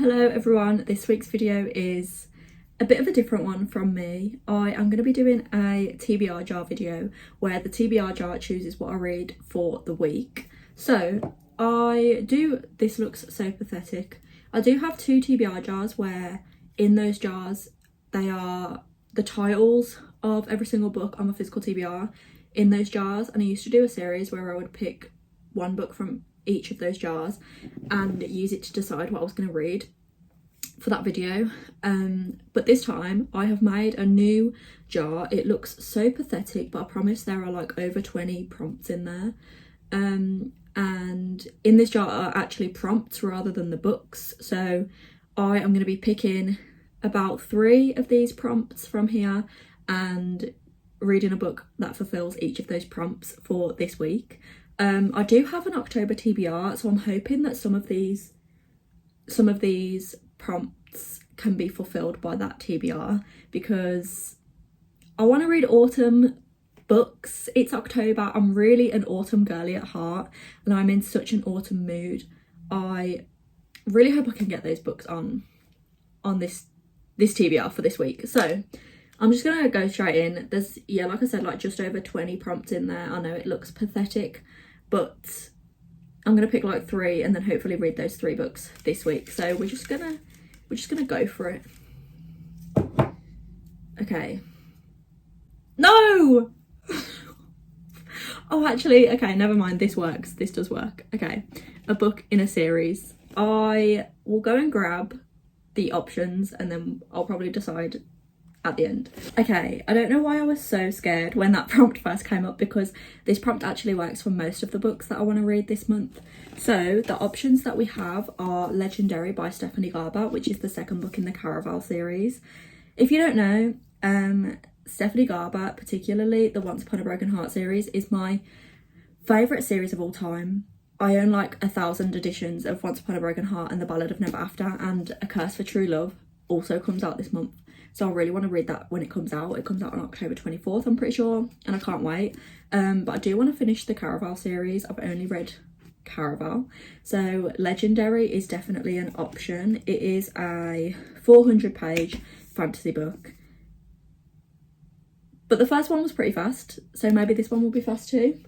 Hello everyone, this week's video is a bit of a different one from me. I am going to be doing a TBR jar video where the TBR jar chooses what I read for the week. So this looks so pathetic. I do have two TBR jars where in those jars they are the titles of every single book on my physical TBR in those jars, and I used to do a series where I would pick one book from each of those jars and use it to decide what I was going to read for that video. But this time I have made a new jar. It looks so pathetic, but I promise there are like over 20 prompts in there, and in this jar are actually prompts rather than the books. So I am going to be picking about 3 of these prompts from here and reading a book that fulfills each of those prompts for this week. I do have an October TBR, so I'm hoping that some of these prompts can be fulfilled by that TBR, because I want to read autumn books. It's October. I'm really an autumn girly at heart and I'm in such an autumn mood. I really hope I can get those books on this TBR for this week. So I'm just gonna go straight in. There's, yeah, like I said, like just over 20 prompts in there. I know it looks pathetic, but I'm gonna pick like 3 and then hopefully read those 3 books this week. So we're just gonna go for it. Okay. No! Oh, actually, okay, never mind. This works. This does work. Okay, a book in a series. I will go and grab the options and then I'll probably decide at the end. Okay, I don't know why I was so scared when that prompt first came up, because this prompt actually works for most of the books that I want to read this month. So the options that we have are Legendary by Stephanie Garber, which is the second book in the Caraval series. If you don't know, Stephanie Garber, particularly the Once Upon a Broken Heart series, is my favourite series of all time. I own like 1,000 editions of Once Upon a Broken Heart and The Ballad of Never After, and A Curse for True Love also comes out this month. So I really want to read that when it comes out. It comes out on October 24th, I'm pretty sure, and I can't wait. But I do want to finish the Caraval series. I've only read Caraval. So Legendary is definitely an option. It is a 400-page fantasy book. But the first one was pretty fast, so maybe this one will be fast too.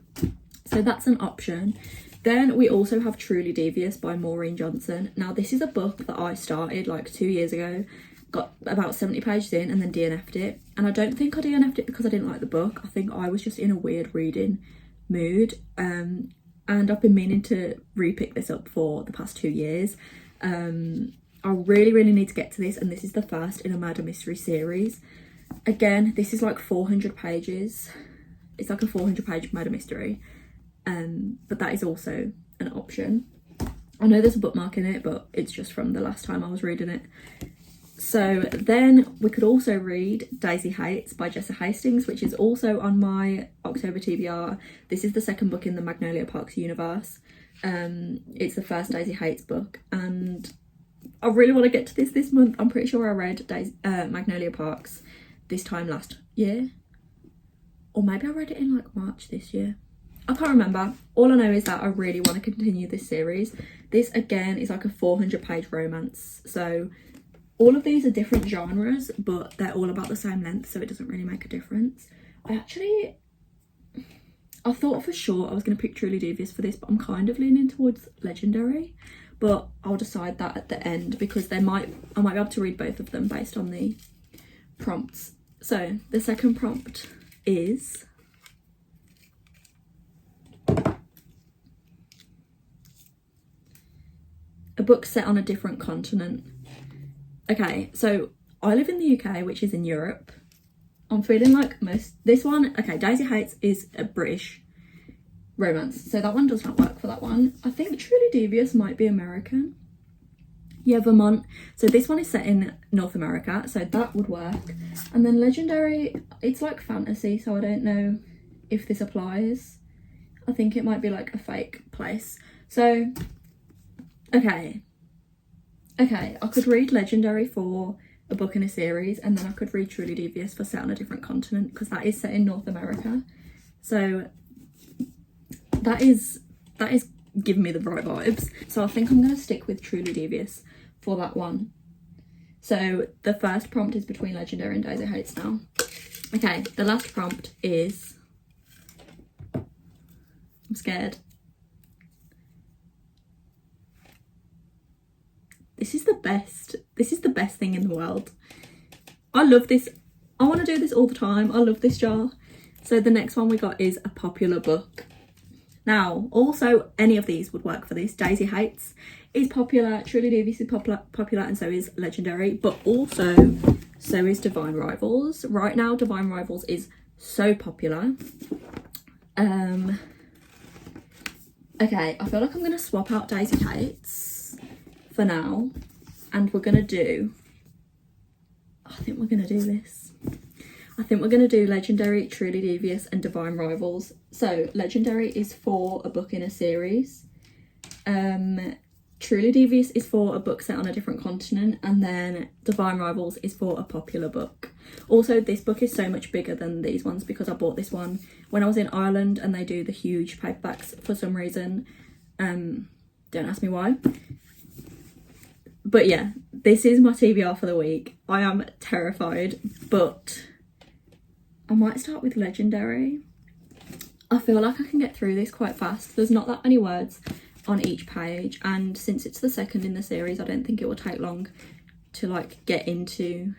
So that's an option. Then we also have Truly Devious by Maureen Johnson. Now this is a book that I started like 2 years ago, got about 70 pages in and then DNF'd it. And I don't think I DNF'd it because I didn't like the book. I think I was just in a weird reading mood. And I've been meaning to re-pick this up for the past 2 years. I really need to get to this, and this is the first in a murder mystery series. Again, this is like 400 pages. It's like a 400-page murder mystery. But that is also an option. I know there's a bookmark in it, but it's just from the last time I was reading it. So then we could also read Daisy Hates by Jessa Hastings, which is also on my October TBR. This is the second book in the Magnolia Parks universe. It's the first Daisy Hates book, and I really want to get to this month. I'm pretty sure I read Magnolia Parks this time last year, or maybe I read it in like March this year. I can't remember. All I know is that I really want to continue this series. This again is like a 400-page romance. So all of these are different genres, but they're all about the same length, so it doesn't really make a difference. I thought for sure I was going to pick Truly Devious for this, but I'm kind of leaning towards Legendary. But I'll decide that at the end, because I might be able to read both of them based on the prompts. So the second prompt is a book set on a different continent. Okay, so I live in the UK, which is in Europe. I'm feeling like this one, okay, Daisy Hates is a British romance, so that one does not work for that one. I think Truly Devious might be American. Yeah, Vermont. So this one is set in North America, so that would work. And then Legendary, it's like fantasy, so I don't know if this applies. I think it might be like a fake place. So, okay, I could read Legendary for a book in a series, and then I could read Truly Devious for set on a different continent, because that is set in North America. So that is giving me the right vibes. So I think I'm going to stick with Truly Devious for that one. So the first prompt is between Legendary and Daisy Hates now. Okay, the last prompt is... I'm scared. This is the best. This is the best thing in the world. I love this. I want to do this all the time. I love this jar. So the next one we got is a popular book. Now, also, any of these would work for this. Daisy Hates is popular, Truly Devious is popular, and so is Legendary, but also so is Divine Rivals. Right now, Divine Rivals is so popular. Okay, I feel like I'm going to swap out Daisy Hates for now, and we're going to do... I think we're going to do this. I think we're going to do Legendary, Truly Devious and Divine Rivals. So Legendary is for a book in a series. Truly Devious is for a book set on a different continent, and then Divine Rivals is for a popular book. Also, this book is so much bigger than these ones because I bought this one when I was in Ireland, and they do the huge paperbacks for some reason. Don't ask me why. But yeah, this is my TBR for the week. I am terrified, but I might start with Legendary. I feel like I can get through this quite fast. There's not that many words on each page, and since it's the second in the series, I don't think it will take long to like get into,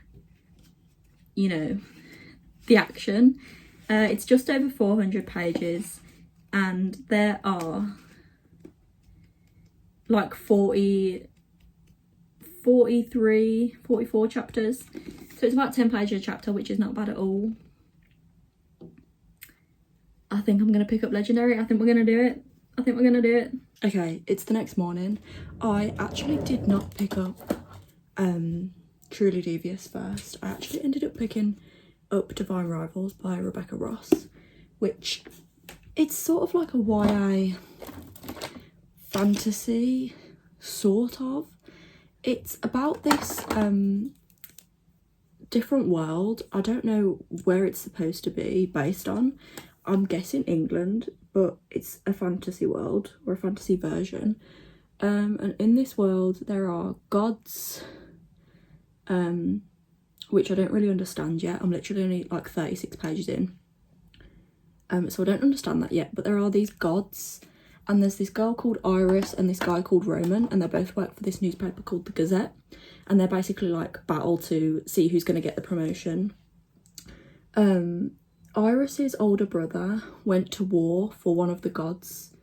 you know, the action. It's just over 400 pages, and there are like 44 chapters. So it's about 10 pages a chapter, which is not bad at all. I think I'm going to pick up Legendary. I think we're going to do it. I think we're going to do it. Okay, it's the next morning. I actually did not pick up Truly Devious first. I actually ended up picking up Divine Rivals by Rebecca Ross, which it's sort of like a YA fantasy, sort of. It's about this different world. I don't know where it's supposed to be based on. I'm guessing England, but it's a fantasy world, or a fantasy version. And in this world there are gods, which I don't really understand yet. I'm literally only like 36 pages in. So I don't understand that yet, but there are these gods, and there's this girl called Iris and this guy called Roman, and they both work for this newspaper called the Gazette, and they're basically like battle to see who's going to get the promotion. Iris's older brother went to war for one of the gods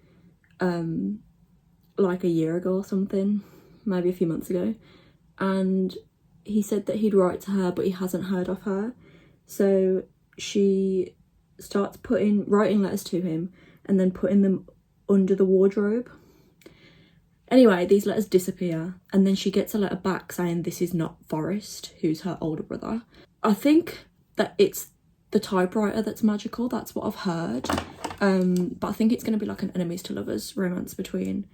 like a year ago or something, maybe a few months ago, and he said that he'd write to her, but he hasn't heard of her. So she starts writing letters to him and then putting them under the wardrobe. Anyway, these letters disappear, and then she gets a letter back saying this is not Forrest, who's her older brother. I think that it's the typewriter that's magical. That's what I've heard. But I think it's going to be like an enemies to lovers romance between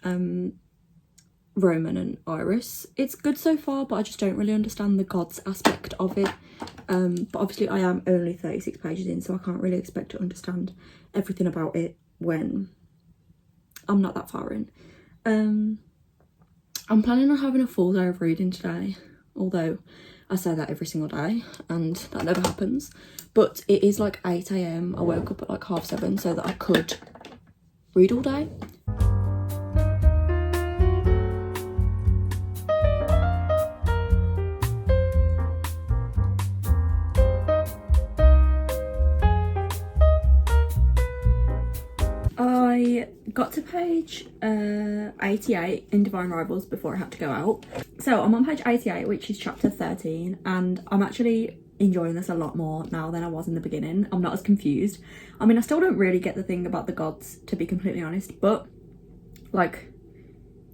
Roman and Iris. It's good so far, but I just don't really understand the gods aspect of it. But obviously I am only 36 pages in, so I can't really expect to understand everything about it when I'm not that far in. I'm planning on having a full day of reading today, although I say that every single day and that never happens. But it is like 8 AM. I woke up at like 7:30 so that I could read all day. I got to page 88 in Divine Rivals before I had to go out. So I'm on page 88, which is chapter 13, and I'm actually enjoying this a lot more now than I was in the beginning. I'm not as confused. I mean, I still don't really get the thing about the gods, to be completely honest, but like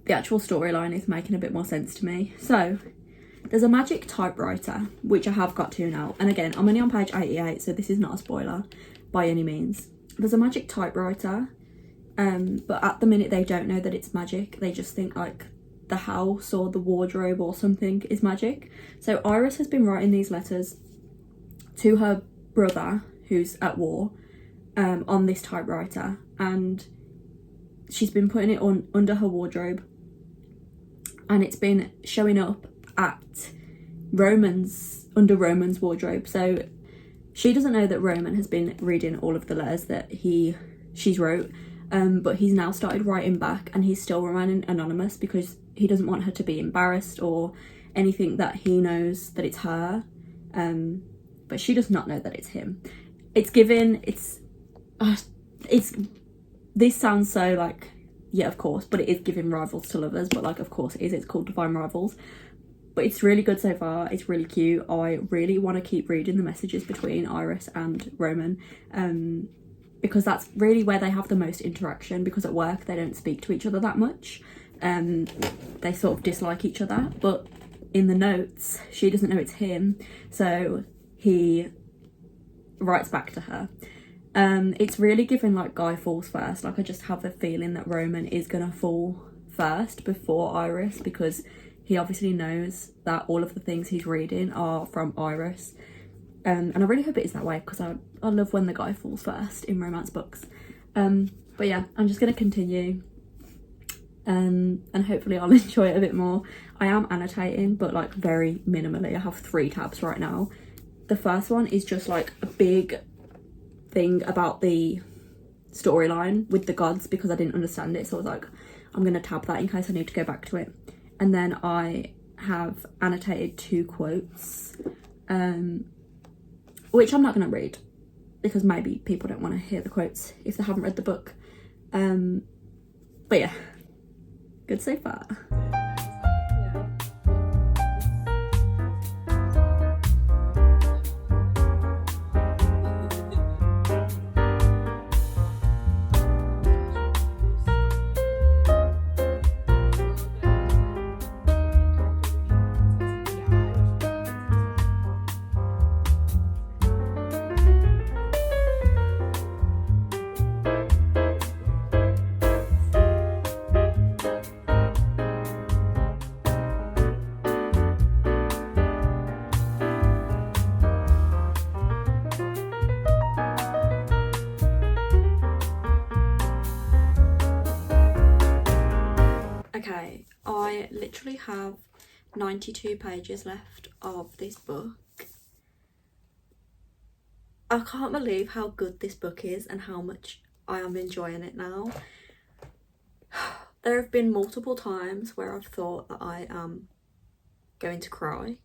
the actual storyline is making a bit more sense to me. So there's a magic typewriter, which I have got to now, and again, I'm only on page 88, so this is not a spoiler by any means. There's a magic typewriter, but at the minute they don't know that it's magic. They just think like the house or the wardrobe or something is magic. So Iris has been writing these letters to her brother who's at war on this typewriter, and she's been putting it on under her wardrobe, and it's been showing up at under Roman's wardrobe. So she doesn't know that Roman has been reading all of the letters that she's wrote, but he's now started writing back, and he's still remaining anonymous because he doesn't want her to be embarrassed or anything, that he knows that it's her, but she does not know that it's him. This sounds so like, yeah, of course, but it is giving rivals to lovers, but like, of course it is, it's called Divine Rivals. But it's really good so far, it's really cute. I really want to keep reading the messages between Iris and Roman, because that's really where they have the most interaction, because at work they don't speak to each other that much. They sort of dislike each other, but in the notes she doesn't know it's him, so he writes back to her. It's really giving like Guy falls first. Like, I just have a feeling that Roman is gonna fall first before Iris, because he obviously knows that all of the things he's reading are from Iris, and I really hope it is that way, because I love when the guy falls first in romance books. But yeah, I'm just gonna continue, and hopefully I'll enjoy it a bit more. I am annotating, but like very minimally. I have 3 tabs right now. The first one is just like a big thing about the storyline with the gods, because I didn't understand it, so I was like, I'm gonna tab that in case I need to go back to it. And then I have annotated 2 quotes, which I'm not gonna read because maybe people don't want to hear the quotes if they haven't read the book. But yeah, good so far. Okay, I literally have 92 pages left of this book. I can't believe how good this book is and how much I am enjoying it now. There have been multiple times where I've thought that I am going to cry,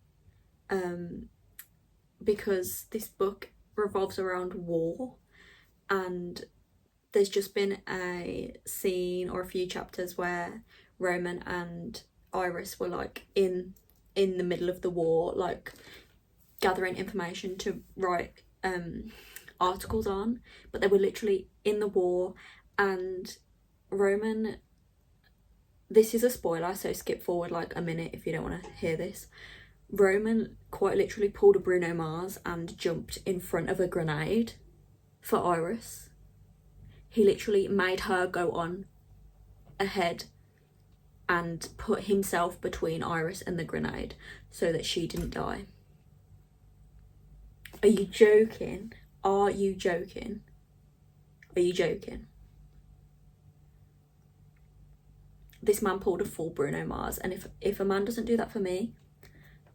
because this book revolves around war, and there's just been a scene or a few chapters where Roman and Iris were like in the middle of the war, like gathering information to write articles on, but they were literally in the war. And Roman, this is a spoiler, so skip forward like a minute if you don't want to hear this. Roman quite literally pulled a Bruno Mars and jumped in front of a grenade for Iris. He literally made her go on ahead and put himself between Iris and the grenade so that she didn't die. Are you joking? Are you joking? Are you joking? This man pulled a full Bruno Mars, and if a man doesn't do that for me,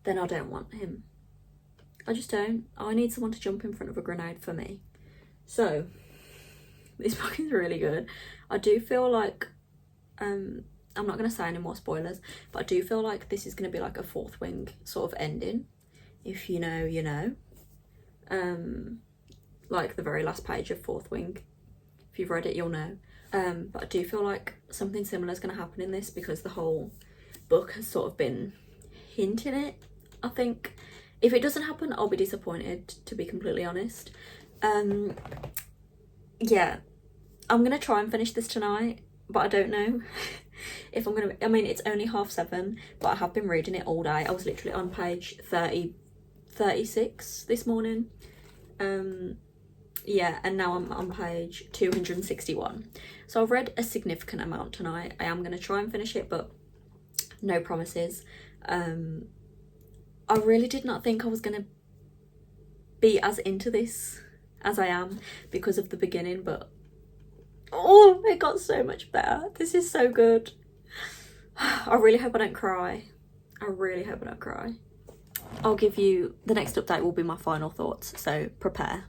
then I don't want him. I just don't. I need someone to jump in front of a grenade for me. So this book is really good. I do feel like I'm not going to say any more spoilers, but I do feel like this is going to be like a Fourth Wing sort of ending. If you know, you know. Like the very last page of Fourth Wing. If you've read it, you'll know. But I do feel like something similar is going to happen in this, because the whole book has sort of been hinting it, I think. If it doesn't happen, I'll be disappointed, to be completely honest. Yeah, I'm going to try and finish this tonight, but I don't know if I'm going to... I mean, it's only 7:30, but I have been reading it all day. I was literally on page 36 this morning. Yeah, and now I'm on page 261. So I've read a significant amount tonight. I am going to try and finish it, but no promises. I really did not think I was going to be as into this as I am because of the beginning, but oh, it got so much better. This is so good. I really hope I don't cry. I really hope I don't cry. I'll give you, the next update will be my final thoughts, so prepare.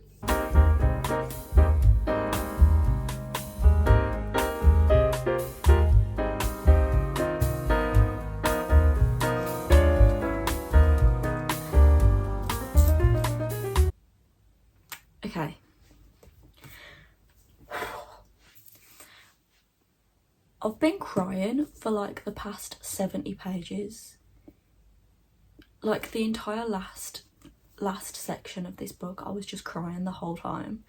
Okay. I've been crying for like the past 70 pages. Like the entire last section of this book, I was just crying the whole time.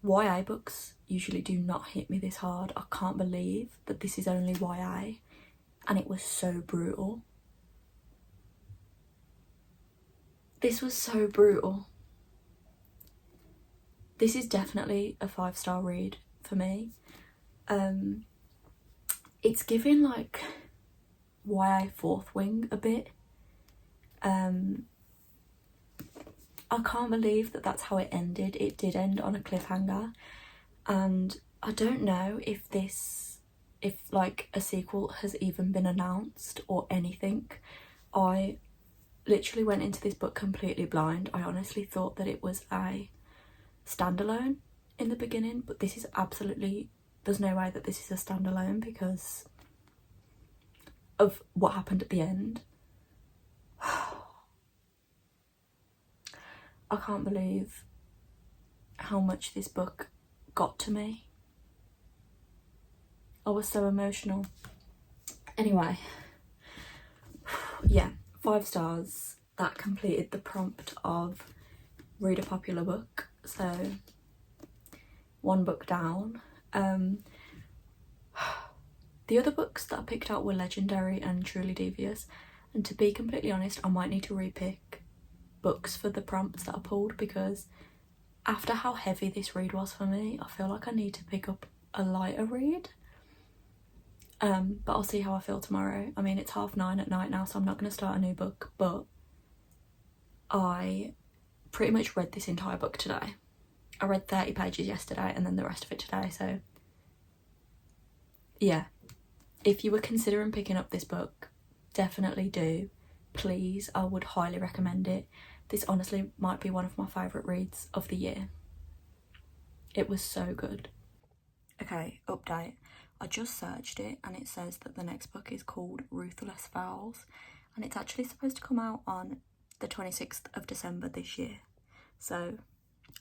YA books usually do not hit me this hard. I can't believe that this is only YA, and it was so brutal. This was so brutal. This is definitely a 5-star read for me. It's giving like YA Fourth Wing a bit. I can't believe that that's how it ended. It did end on a cliffhanger, and I don't know if like a sequel has even been announced or anything. I literally went into this book completely blind. I honestly thought that it was a standalone in the beginning, but this is absolutely, there's no way that this is a standalone because of what happened at the end. I can't believe how much this book got to me. I was so emotional. Anyway, yeah, 5 stars. That completed the prompt of read a popular book, so 1 book down. The other books that I picked out were Legendary and Truly Devious, and to be completely honest, I might need to repick books for the prompts that I pulled, because after how heavy this read was for me, I feel like I need to pick up a lighter read. But I'll see how I feel tomorrow. I mean, it's 9:30 at night now, so I'm not going to start a new book, but I pretty much read this entire book today. I read 30 pages yesterday and then the rest of it today, so yeah. If you were considering picking up this book, definitely do. Please, I would highly recommend it. This honestly might be one of my favourite reads of the year. It was so good. Okay, update. I just searched it and it says that the next book is called Ruthless Vows, and it's actually supposed to come out on the 26th of December this year. So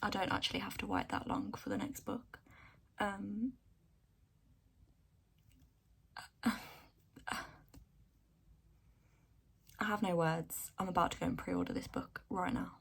I don't actually have to wait that long for the next book. I have no words. I'm about to go and pre-order this book right now.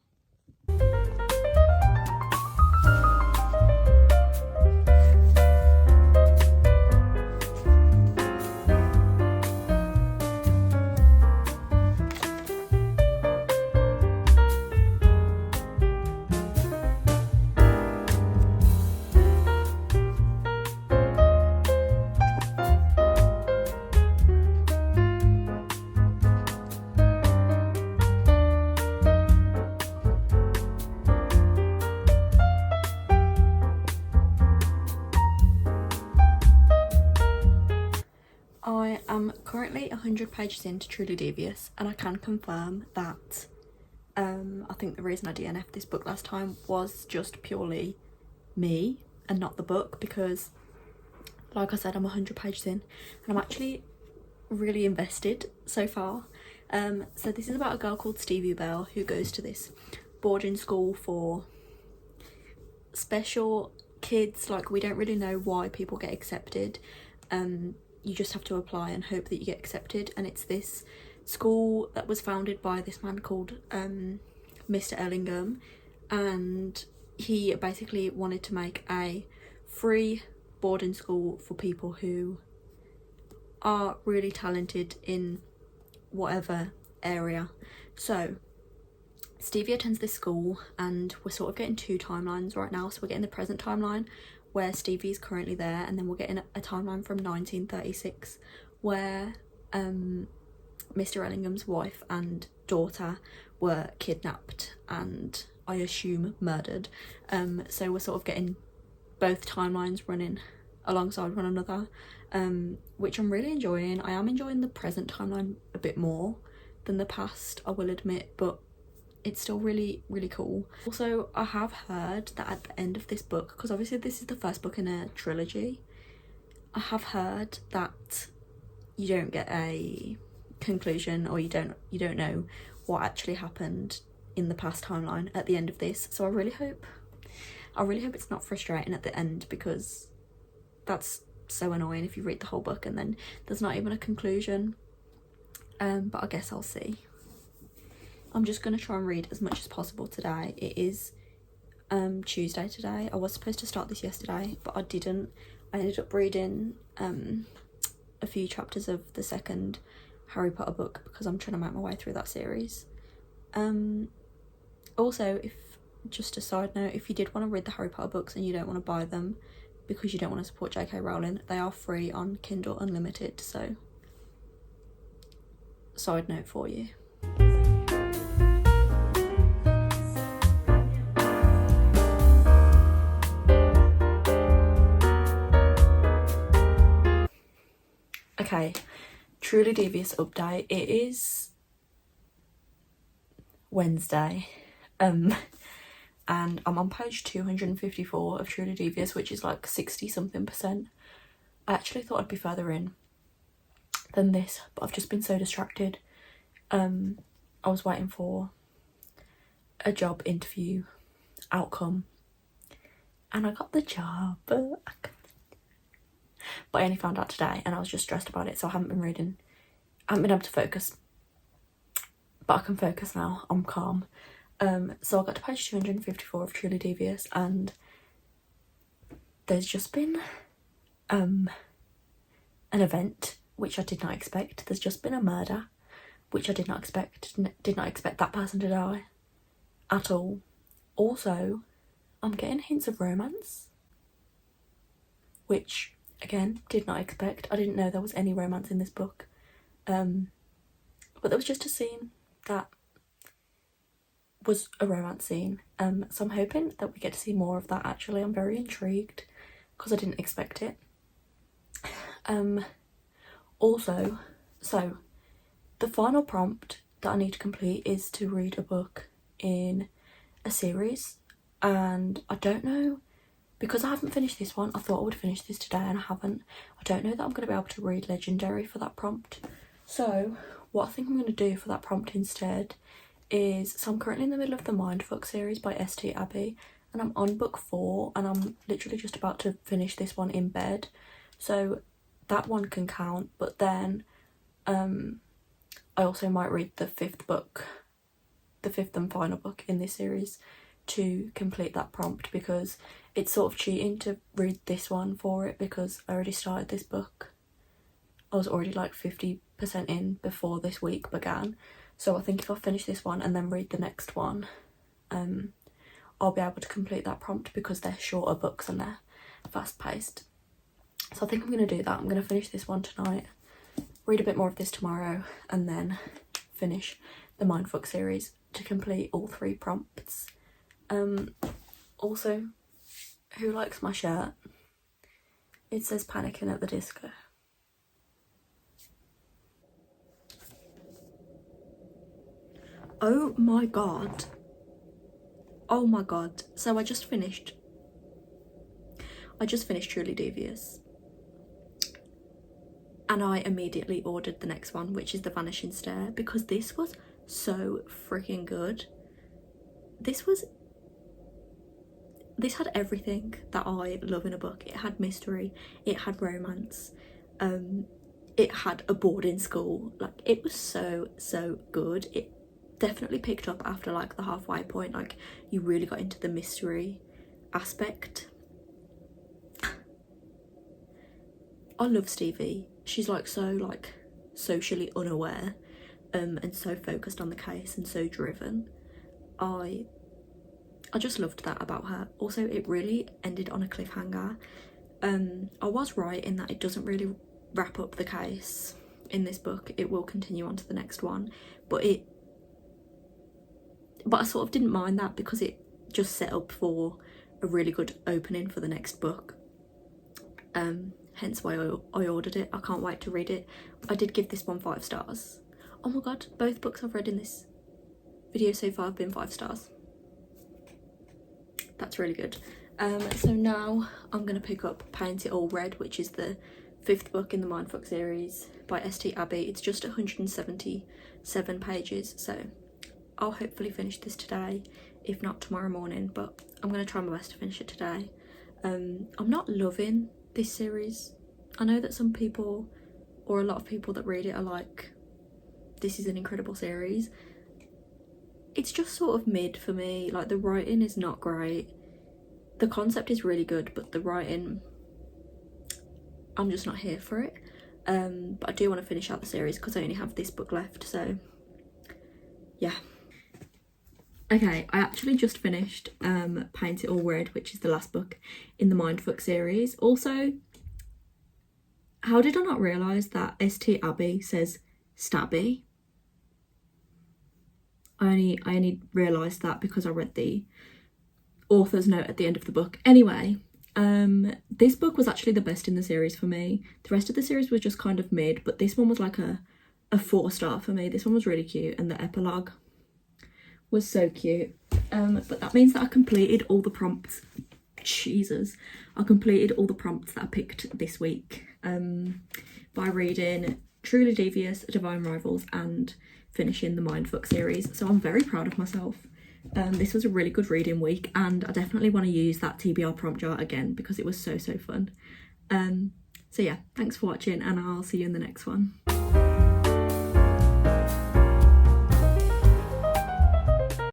I am currently 100 pages into Truly Devious, and I can confirm that I think the reason I DNF'd this book last time was just purely me and not the book, because like I said, I'm 100 pages in and I'm actually really invested so far. So this is about a girl called Stevie Bell who goes to this boarding school for special kids. Like, we don't really know why people get accepted. You just have to apply and hope that you get accepted, and it's this school that was founded by this man called Mr. Ellingham, and he basically wanted to make a free boarding school for people who are really talented in whatever area. So Stevie attends this school, and we're sort of getting 2 timelines right now. So we're getting the present timeline where Stevie's currently there, and then we're getting a timeline from 1936 where Mr. Ellingham's wife and daughter were kidnapped and I assume murdered. So we're sort of getting both timelines running alongside one another, which I'm really enjoying. I am enjoying the present timeline a bit more than the past, I will admit, but it's still really, really cool. Also, I have heard that at the end of this book, because obviously this is the first book in a trilogy, I have heard that you don't get a conclusion, or you don't know what actually happened in the past timeline at the end of this. So I really hope it's not frustrating at the end, because that's so annoying if you read the whole book and then there's not even a conclusion. But I guess I'll see. I'm just going to try and read as much as possible today. It is Tuesday today. I was supposed to start this yesterday, but I didn't. I ended up reading a few chapters of the second Harry Potter book because I'm trying to make my way through that series. Also, just a side note, if you did want to read the Harry Potter books and you don't want to buy them because you don't want to support J.K. Rowling, they are free on Kindle Unlimited, so side note for you. Okay, Truly Devious update. It is Wednesday, and I'm on page 254 of Truly Devious, which is like 60 something percent. I actually thought I'd be further in than this, but I've just been so distracted. I was waiting for a job interview outcome and I got the job, but I only found out today and I was just stressed about it, so I haven't been reading. I haven't been able to focus, but I can focus now. I'm calm. So I got to page 254 of Truly Devious, and there's just been an event which I did not expect. There's just been a murder which I did not expect. Did not expect that person to die at all. Also, I'm getting hints of romance, which again did not expect. I didn't know there was any romance in this book, but there was just a scene that was a romance scene, so I'm hoping that we get to see more of that. Actually, I'm very intrigued because I didn't expect it. Also, so the final prompt that I need to complete is to read a book in a series, and I don't know, because I haven't finished this one. I thought I would finish this today and I haven't. I don't know that I'm going to be able to read Legendary for that prompt. So what I think I'm going to do for that prompt instead is, so I'm currently in the middle of the Mindfuck series by St. Abbey, and I'm on book 4, and I'm literally just about to finish this one in bed, so that one can count. But then I also might read the 5th book, the 5th and final book in this series, to complete that prompt, because it's sort of cheating to read this one for it because I already started this book. I was already like 50% in before this week began. So I think if I finish this one and then read the next one, I'll be able to complete that prompt because they're shorter books and they're fast paced. So I think I'm going to do that. I'm going to finish this one tonight, read a bit more of this tomorrow, and then finish the Mindfuck series to complete all 3 prompts. Also, who likes my shirt? It says Panicking at the Disco. Oh my god. Oh my god. So I just finished Truly Devious. And I immediately ordered the next one, which is The Vanishing Stare, because this was so freaking good. This had everything that I love in a book. It had mystery, it had romance, it had a boarding school. Like, it was so good. It definitely picked up after like the halfway point. Like, you really got into the mystery aspect. I love Stevie. She's like so like socially unaware, and so focused on the case and so driven. I just loved that about her. Also, it really ended on a cliffhanger. I was right in that it doesn't really wrap up the case in this book. It will continue on to the next one, but I sort of didn't mind that because it just set up for a really good opening for the next book. hence why I ordered it. I can't wait to read it. I did give this one 5 stars. Oh my god, both books I've read in this video so far have been 5 stars. That's really good. So now I'm going to pick up Paint It All Red, which is the 5th book in the Mindfuck series by St. Abbey. It's just 177 pages, so I'll hopefully finish this today, if not tomorrow morning, but I'm going to try my best to finish it today. I'm not loving this series. I know that some people, or a lot of people that read it, are like, this is an incredible series. It's just sort of mid for me. Like, the writing is not great. The concept is really good, but the writing, I'm just not here for it. But I do want to finish out the series because I only have this book left, so yeah. Okay, I actually just finished Paint It All Red, which is the last book in the Mindfuck series. Also, how did I not realise that St. Abbey says stabby? I only realised that because I read the author's note at the end of the book. Anyway, this book was actually the best in the series for me. The rest of the series was just kind of mid, but this one was like a 4-star for me. This one was really cute, and the epilogue was so cute. But that means that I completed all the prompts. Jesus, I completed all the prompts that I picked this week by reading Truly Devious, Divine Rivals, and finishing the Mindfuck series. So I'm very proud of myself. This was a really good reading week, and I definitely want to use that TBR prompt jar again because it was so fun. So yeah, thanks for watching, and I'll see you in the next one.